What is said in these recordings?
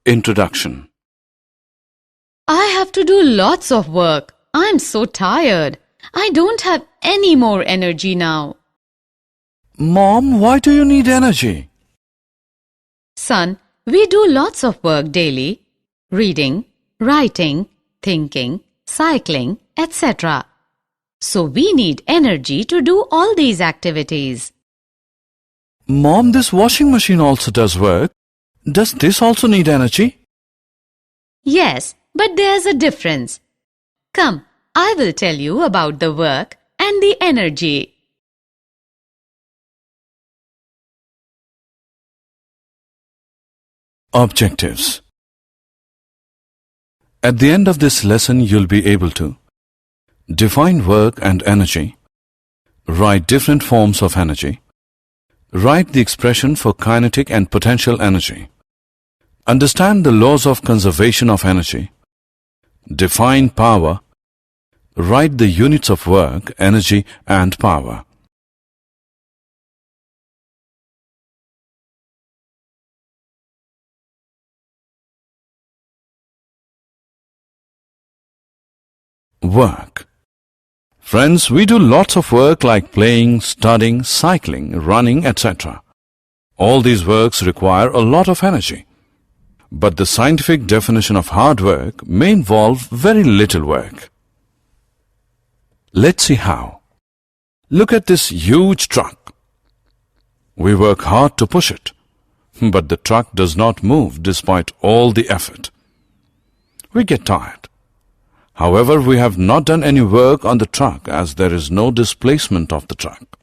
Introduction. I have to do lots of work. I'm so tired. I don't have any more energy now. Mom, why do you need energy? Son, we do lots of work daily. Reading, writing, thinking, cycling, etc. So we need energy to do all these activities. Mom, this washing machine also does work. Does this also need energy? Yes, but there's a difference. Come, I will tell you about the work and the energy. Objectives. At the end of this lesson, you'll be able to define work and energy, write different forms of energy, write the expression for kinetic and potential energy, understand the laws of conservation of energy, define power, write the units of work, energy and power. Work. Friends, we do lots of work like playing, studying, cycling, running, etc. All these works require a lot of energy. But the scientific definition of hard work may involve very little work. Let's see how. Look at this huge truck. We work hard to push it, but the truck does not move despite all the effort. We get tired. However, we have not done any work on the truck as there is no displacement of the truck.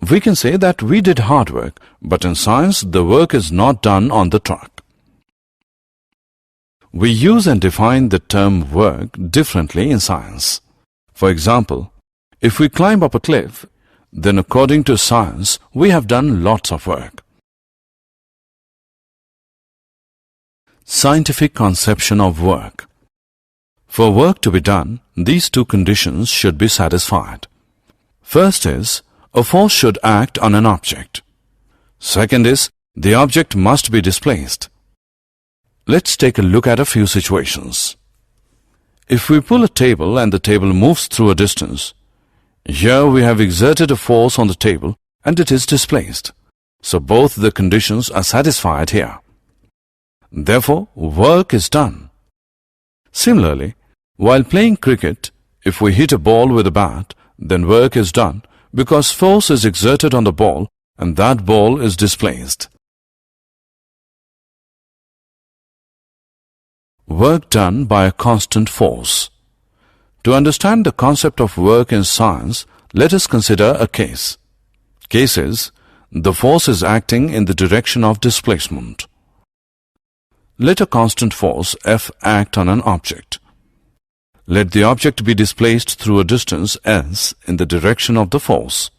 We can say that we did hard work, but in science the work is not done on the truck. We use and define the term work differently in science. For example, if we climb up a cliff, then according to science, we have done lots of work. Scientific conception of work. For work to be done, these two conditions should be satisfied. First is, a force should act on an object. Second is, the object must be displaced. Let's take a look at a few situations. If we pull a table and the table moves through a distance, here we have exerted a force on the table and it is displaced. So both the conditions are satisfied here. Therefore, work is done. Similarly, while playing cricket, if we hit a ball with a bat, then work is done because force is exerted on the ball and that ball is displaced. Work done by a constant force. To understand the concept of work in science, let us consider a case. Case is, the force is acting in the direction of displacement. Let a constant force F act on an object. Let the object be displaced through a distance S in the direction of the force.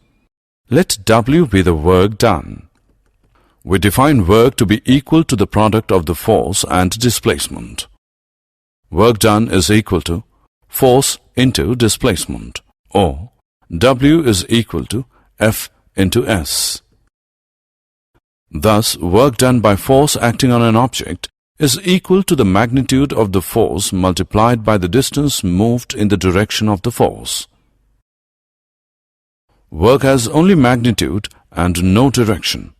Let W be the work done. We define work to be equal to the product of the force and displacement. Work done is equal to force into displacement, or W is equal to F into S. Thus, work done by force acting on an object is equal to the magnitude of the force multiplied by the distance moved in the direction of the force. Work has only magnitude and no direction.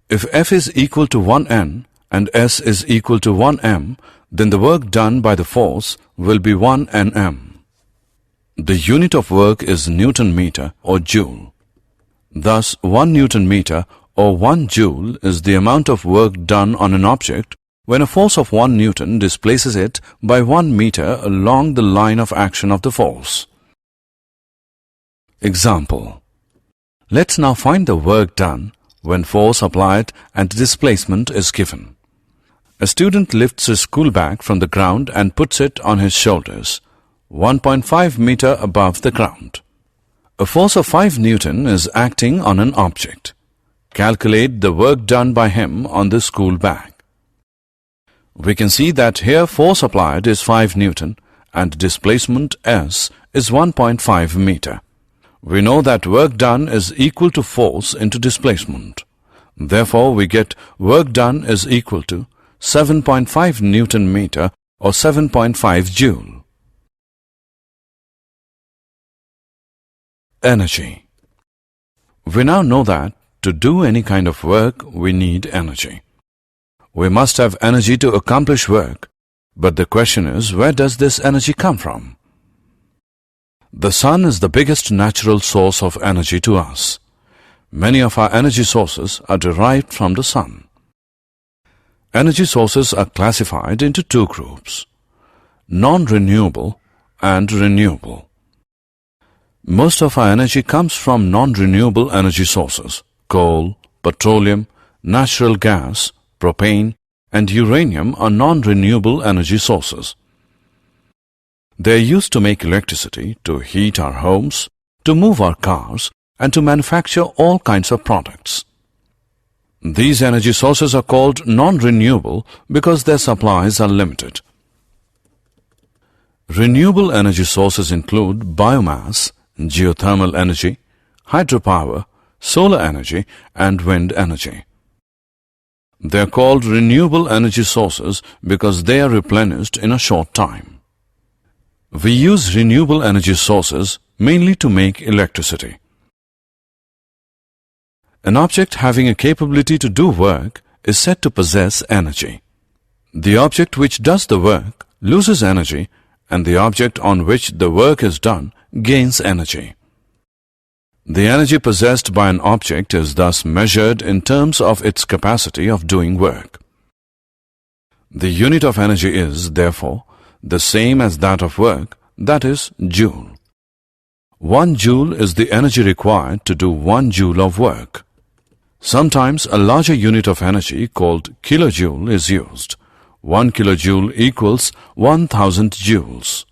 If F is equal to 1N and S is equal to 1M, then the work done by the force will be 1 Nm. The unit of work is Newton meter or joule. Thus, 1 Newton meter or 1 joule is the amount of work done on an object when a force of 1 Newton displaces it by 1 meter along the line of action of the force. Example. Let's now find the work done when force applied and displacement is given. A student lifts his school bag from the ground and puts it on his shoulders, 1.5 meter above the ground. A force of 5 Newton is acting on an object. Calculate the work done by him on the school bag. We can see that here force applied is 5 Newton and displacement S is 1.5 meter. We know that work done is equal to force into displacement. Therefore, we get work done is equal to 7.5 Newton meter or 7.5 joule. Energy. We now know that to do any kind of work, we need energy. We must have energy to accomplish work, but the question is, where does this energy come from? The sun is the biggest natural source of energy to us. Many of our energy sources are derived from the sun. Energy sources are classified into two groups: non-renewable and renewable. Most of our energy comes from non-renewable energy sources: coal, petroleum, natural gas, propane, and uranium are non-renewable energy sources. They are used to make electricity, to heat our homes, to move our cars, and to manufacture all kinds of products. These energy sources are called non-renewable because their supplies are limited. Renewable energy sources include biomass, geothermal energy, hydropower, solar energy, and wind energy. They are called renewable energy sources because they are replenished in a short time. We use renewable energy sources mainly to make electricity. An object having a capability to do work is said to possess energy. The object which does the work loses energy, and the object on which the work is done gains energy. The energy possessed by an object is thus measured in terms of its capacity of doing work. The unit of energy is, therefore, the same as that of work, that is, joule. 1 joule is the energy required to do 1 joule of work. Sometimes a larger unit of energy called kilojoule is used. 1 kilojoule equals 1000 joules.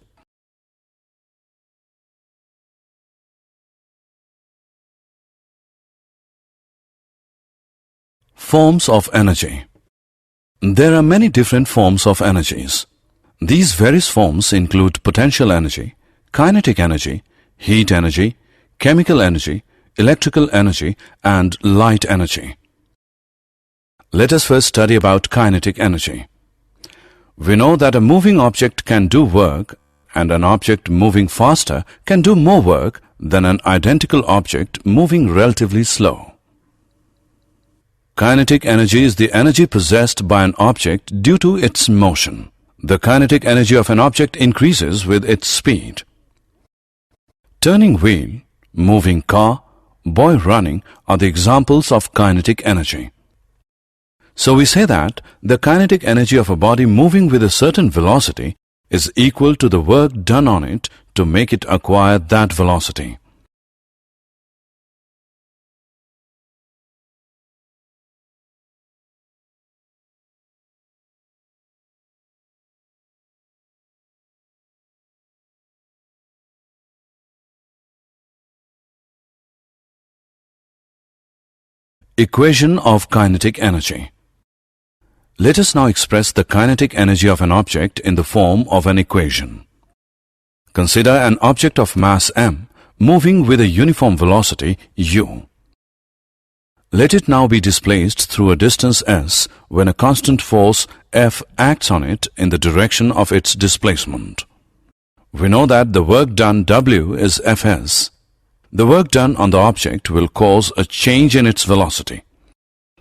Forms of energy. There are many different forms of energies. These various forms include potential energy, kinetic energy, heat energy, chemical energy, electrical energy, and light energy. Let us first study about kinetic energy. We know that a moving object can do work, and an object moving faster can do more work than an identical object moving relatively slow. Kinetic energy is the energy possessed by an object due to its motion. The kinetic energy of an object increases with its speed. Turning wheel, moving car, boy running are the examples of kinetic energy. So we say that the kinetic energy of a body moving with a certain velocity is equal to the work done on it to make it acquire that velocity. Equation of kinetic energy. Let us now express the kinetic energy of an object in the form of an equation. Consider an object of mass m moving with a uniform velocity u. Let it now be displaced through a distance s when a constant force F acts on it in the direction of its displacement. We know that the work done W is Fs. The work done on the object will cause a change in its velocity.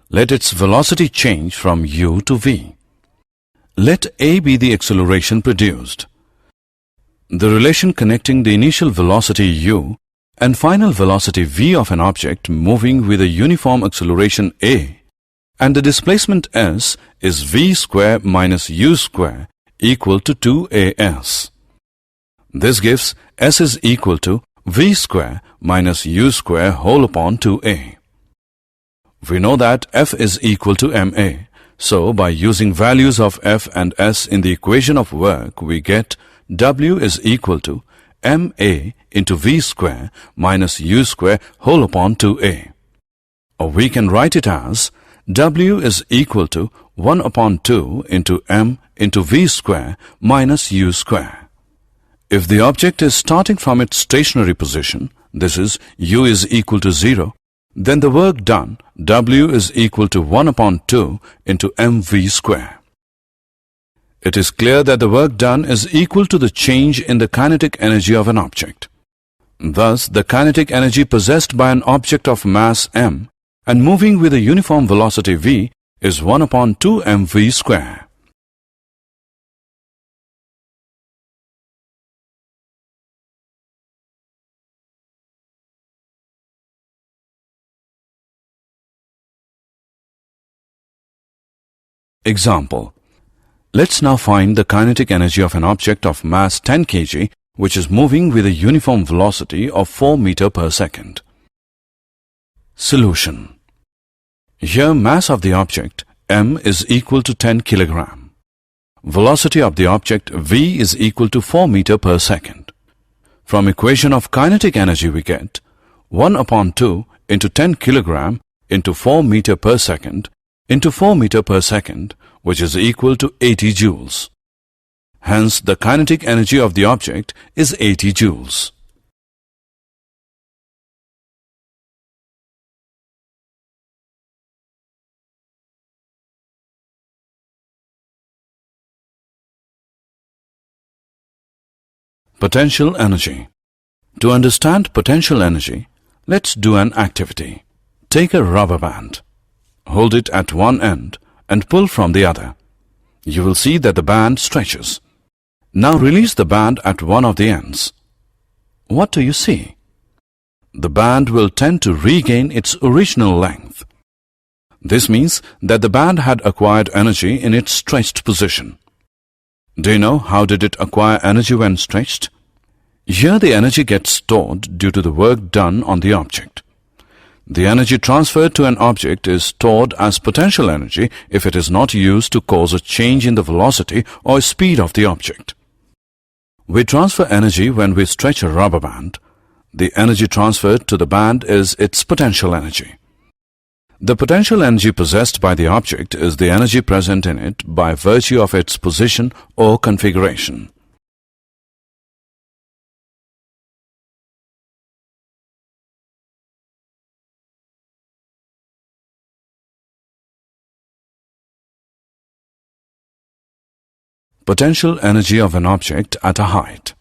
Let its velocity change from u to v. Let a be the acceleration produced. The relation connecting the initial velocity u and final velocity v of an object moving with a uniform acceleration a and the displacement s is v square minus u square equal to 2as. This gives s is equal to v square minus u square whole upon 2a. We know that F is equal to ma, so by using values of F and S in the equation of work, we get W is equal to ma into v square minus u square whole upon 2a. Or we can write it as W is equal to 1 upon 2 into m into v square minus u square. If the object is starting from its stationary position, this is u is equal to 0, then the work done, W is equal to 1 upon 2 into mv square. it is clear that the work done is equal to the change in the kinetic energy of an object. Thus, the kinetic energy possessed by an object of mass m and moving with a uniform velocity v is 1 upon 2 mv square. Example. Let's now find the kinetic energy of an object of mass 10 kg which is moving with a uniform velocity of 4 meter per second. Solution. Here mass of the object m is equal to 10 kilogram. Velocity of the object v is equal to 4 meter per second. From equation of kinetic energy we get 1 upon 2 into 10 kilogram into 4 meter per second into 4 meter per second, which is equal to 80 joules. Hence, the kinetic energy of the object is 80 joules. Potential energy. To understand potential energy, let's do an activity. Take a rubber band. Hold it at one end and pull from the other. You will see that the band stretches. Now release the band at one of the ends. What do you see? The band will tend to regain its original length. This means that the band had acquired energy in its stretched position. Do you know how did it acquire energy when stretched? Here the energy gets stored due to the work done on the object. The energy transferred to an object is stored as potential energy if it is not used to cause a change in the velocity or speed of the object. We transfer energy when we stretch a rubber band. The energy transferred to the band is its potential energy. The potential energy possessed by the object is the energy present in it by virtue of its position or configuration. Potential energy of an object at a height.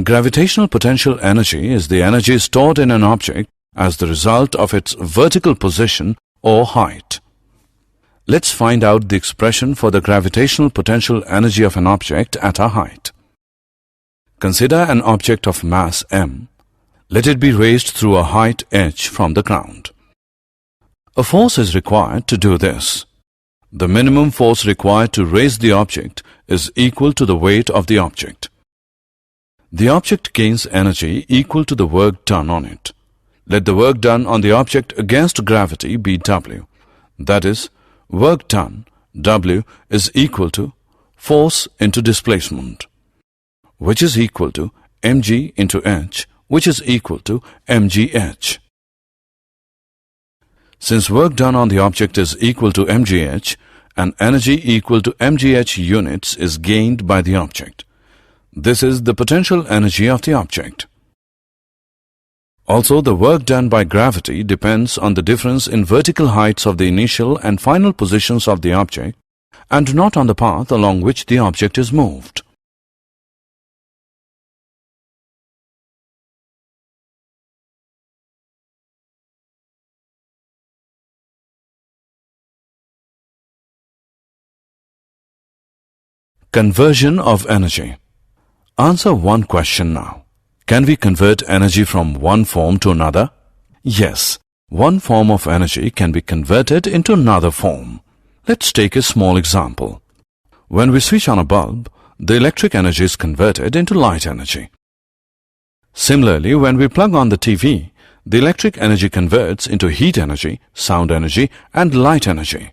Gravitational potential energy is the energy stored in an object as the result of its vertical position or height. Let's find out the expression for the gravitational potential energy of an object at a height. Consider an object of mass m. Let it be raised through a height h from the ground. A force is required to do this. The minimum force required to raise the object is equal to the weight of the object. The object gains energy equal to the work done on it. Let the work done on the object against gravity be W. That is, work done, W, is equal to force into displacement, which is equal to mg into h, which is equal to mgh. Since work done on the object is equal to mgh, an energy equal to mgh units is gained by the object. This is the potential energy of the object. Also, the work done by gravity depends on the difference in vertical heights of the initial and final positions of the object and not on the path along which the object is moved. Conversion of energy. Answer one question now. Can we convert energy from one form to another? Yes, one form of energy can be converted into another form. Let's take a small example. When we switch on a bulb, the electric energy is converted into light energy. Similarly, when we plug on the TV, the electric energy converts into heat energy, sound energy, and light energy.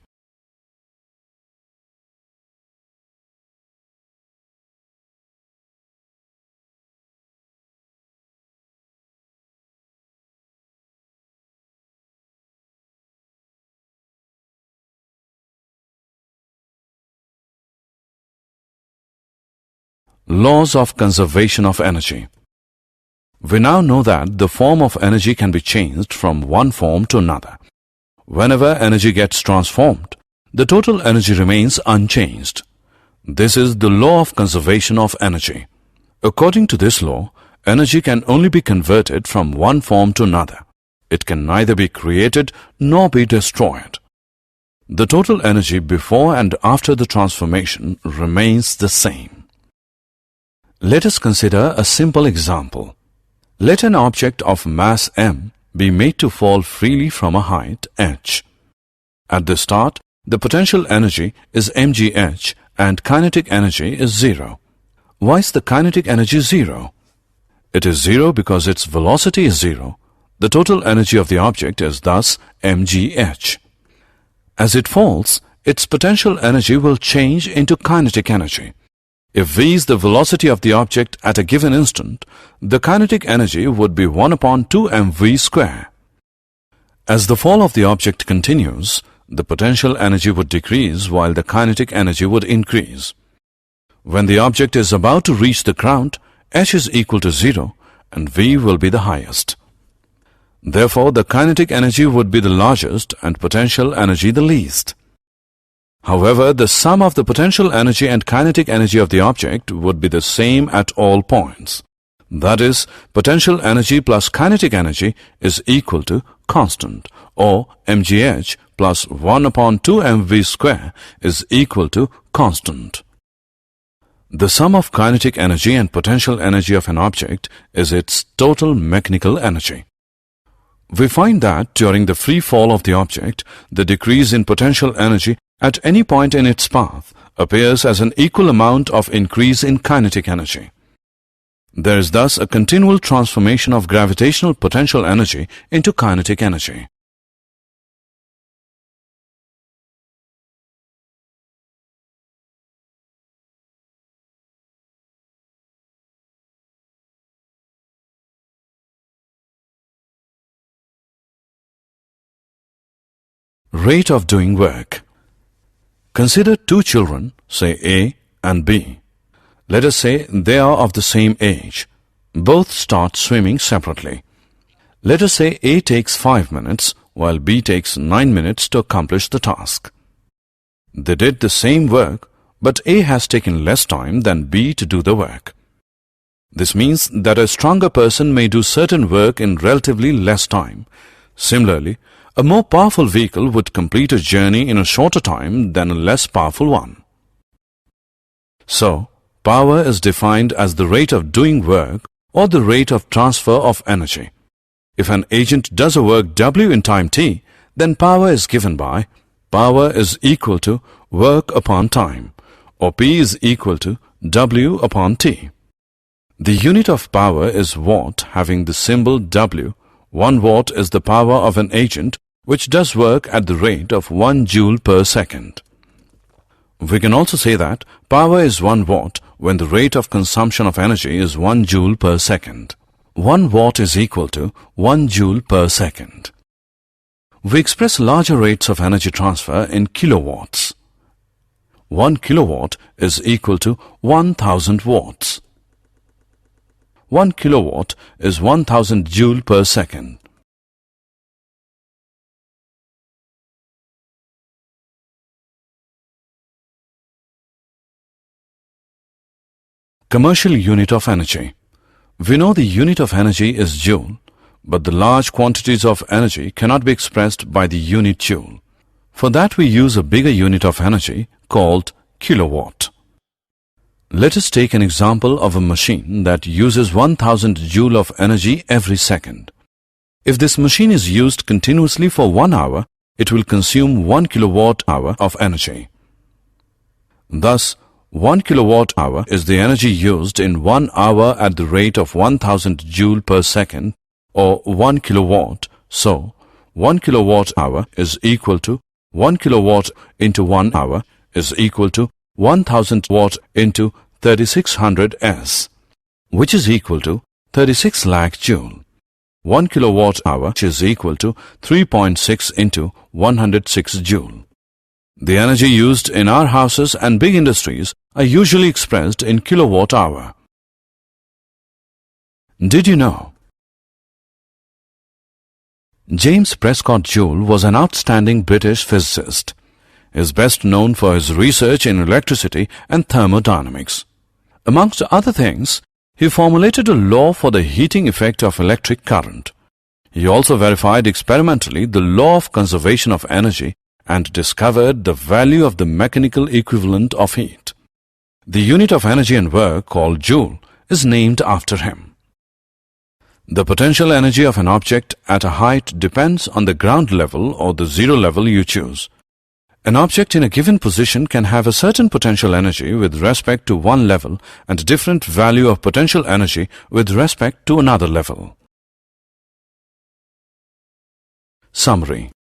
Laws of conservation of energy. We now know that the form of energy can be changed from one form to another. Whenever energy gets transformed, the total energy remains unchanged. This is the law of conservation of energy. According to this law, energy can only be converted from one form to another. It can neither be created nor be destroyed. The total energy before and after the transformation remains the same. Let us consider a simple example. Let an object of mass m be made to fall freely from a height h. At the start, the potential energy is mgh and kinetic energy is 0. Why is the kinetic energy 0? It is 0 because its velocity is 0. The total energy of the object is thus mgh. As it falls, its potential energy will change into kinetic energy. If v is the velocity of the object at a given instant, the kinetic energy would be 1 upon 2 mv square. As the fall of the object continues, the potential energy would decrease while the kinetic energy would increase. When the object is about to reach the ground, h is equal to 0 and v will be the highest. Therefore, the kinetic energy would be the largest and potential energy the least. However, the sum of the potential energy and kinetic energy of the object would be the same at all points. That is, potential energy plus kinetic energy is equal to constant, or mgh plus 1 upon 2 mv square is equal to constant. The sum of kinetic energy and potential energy of an object is its total mechanical energy. We find that during the free fall of the object, the decrease in potential energy at any point in its path appears as an equal amount of increase in kinetic energy. There is thus a continual transformation of gravitational potential energy into kinetic energy. Rate of doing work. Consider two children, say A and B. Let us say they are of the same age. Both start swimming separately. Let us say A takes 5 minutes while B takes 9 minutes to accomplish the task. They did the same work, but A has taken less time than B to do the work. This means that a stronger person may do certain work in relatively less time. Similarly, a more powerful vehicle would complete a journey in a shorter time than a less powerful one. So, power is defined as the rate of doing work or the rate of transfer of energy. If an agent does a work W in time t, then power is given by power is equal to work upon time, or P is equal to W upon T. The unit of power is watt, having the symbol W. 1 watt is the power of an agent which does work at the rate of 1 joule per second. We can also say that power is 1 watt when the rate of consumption of energy is 1 joule per second. 1 watt is equal to 1 joule per second. We express larger rates of energy transfer in kilowatts. 1 kilowatt is equal to 1000 watts. 1 kilowatt is 1000 joule per second. Commercial unit of energy. We know the unit of energy is joule, but the large quantities of energy cannot be expressed by the unit joule. For that we use a bigger unit of energy called kilowatt. Let us take an example of a machine that uses 1000 joule of energy every second. If this machine is used continuously for 1 hour, it will consume 1 kilowatt hour of energy. Thus, 1 kilowatt hour is the energy used in 1 hour at the rate of 1000 joule per second, or 1 kilowatt. So, 1 kilowatt hour is equal to 1 kilowatt into 1 hour is equal to 1000 watt into 3600 S, which is equal to 36 lakh joule. 1 kilowatt hour is equal to 3.6 into 106 joule. The energy used in our houses and big industries are usually expressed in kilowatt hour. Did you know? James Prescott Joule was an outstanding British physicist. is best known for his research in electricity and thermodynamics. Amongst other things, he formulated a law for the heating effect of electric current. He also verified experimentally the law of conservation of energy and discovered the value of the mechanical equivalent of heat. The unit of energy and work, called joule, is named after him. The potential energy of an object at a height depends on the ground level or the zero level you choose. An object in a given position can have a certain potential energy with respect to one level and a different value of potential energy with respect to another level. Summary.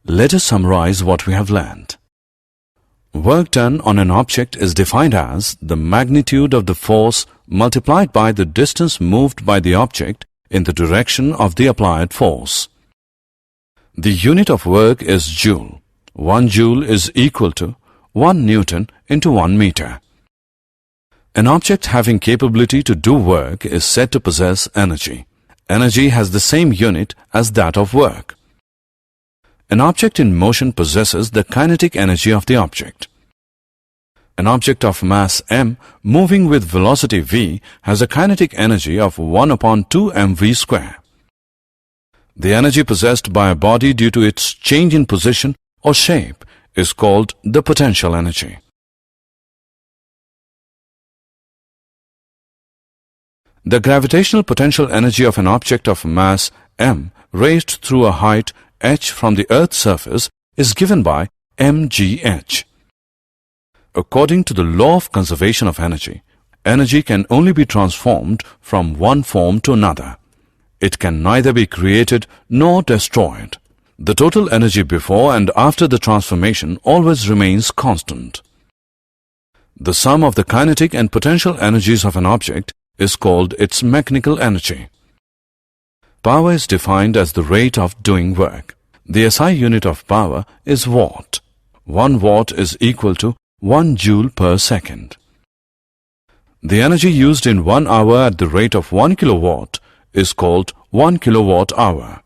Let us summarize what we have learned. Work done on an object is defined as the magnitude of the force multiplied by the distance moved by the object in the direction of the applied force. The unit of work is joule. 1 joule is equal to 1 Newton into 1 meter. An object having capability to do work is said to possess energy. Energy has the same unit as that of work. An object in motion possesses the kinetic energy of the object. An object of mass m moving with velocity v has a kinetic energy of 1 upon 2 mv square. The energy possessed by a body due to its change in position or shape is called the potential energy. The gravitational potential energy of an object of mass m raised through a height h from the Earth's surface is given by mgh. According to the law of conservation of energy, energy can only be transformed from one form to another. It can neither be created nor destroyed. The total energy before and after the transformation always remains constant. The sum of the kinetic and potential energies of an object is called its mechanical energy. Power is defined as the rate of doing work. The SI unit of power is watt. 1 watt is equal to 1 joule per second. The energy used in 1 hour at the rate of 1 kilowatt is called 1 kilowatt hour.